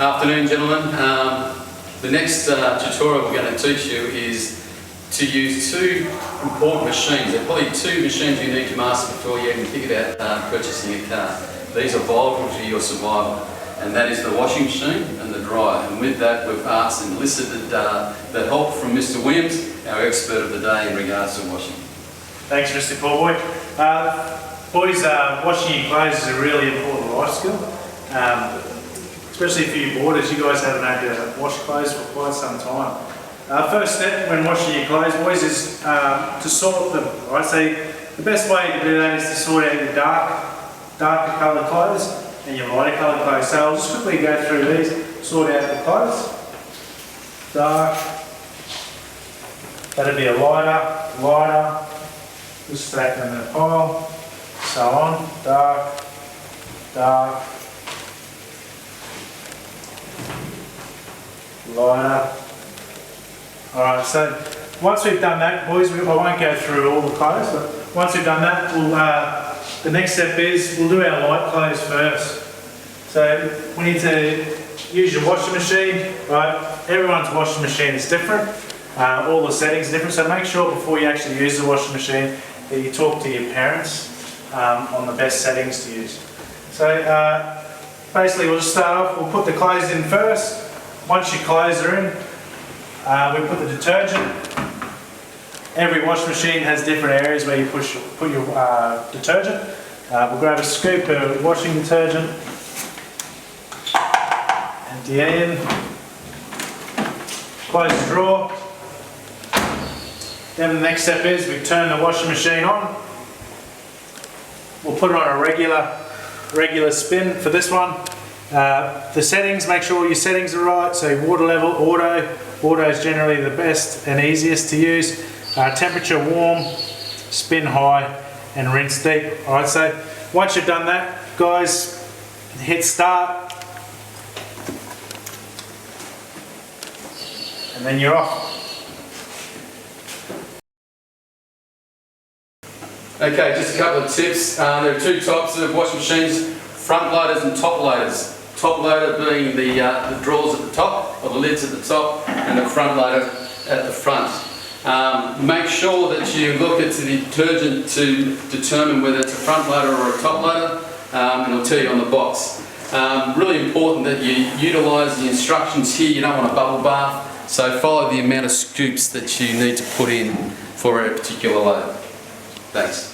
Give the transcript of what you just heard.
Afternoon, gentlemen. The next tutorial we're going to teach you is to use two important machines. There are probably two machines you need to master before you even think about purchasing a car. These are vital to your survival, and that is the washing machine and the dryer. And with that, we've asked and elicited the help from Mr. Williams, our expert of the day in regards to washing. Thanks, Mr. Poorboy. Boys, washing your clothes is a really important life skill. Especially for you boarders, you guys haven't had to wash clothes for quite some time. First step when washing your clothes, boys, is to sort them. Right? So the best way to do that is to sort out your darker coloured clothes and your lighter coloured clothes. So I'll just quickly go through these, sort out the clothes. Dark, that'll be a lighter, just stack them in a pile, so on, dark, lighter. Alright, so once we've done that, boys, I won't go through all the clothes, but once we've done that, the next step is we'll do our light clothes first. So we need to use your washing machine, right? Everyone's washing machine is different, all the settings are different, so make sure before you actually use the washing machine that you talk to your parents on the best settings to use. So basically we'll just start off, we'll put the clothes in first. Once your clothes are in, we put the detergent. Every washing machine has different areas where you put your detergent. We'll grab a scoop of washing detergent, empty it in, close the drawer. Then the next step is we turn the washing machine on. We'll put it on a regular spin for this one. The settings, make sure all your settings are right. So water level, auto is generally the best and easiest to use. Temperature warm, spin high, and rinse deep. Alright, so once you've done that, guys, hit start, and then you're off. Okay, just a couple of tips. There are two types of washing machines, front loaders and top loaders. Top loader being the drawers at the top, or the lids at the top, and the front loader at the front. Make sure that you look at the detergent to determine whether it's a front loader or a top loader, and it'll tell you on the box. Really important that you utilise the instructions here. You don't want a bubble bath, so follow the amount of scoops that you need to put in for a particular load. Thanks.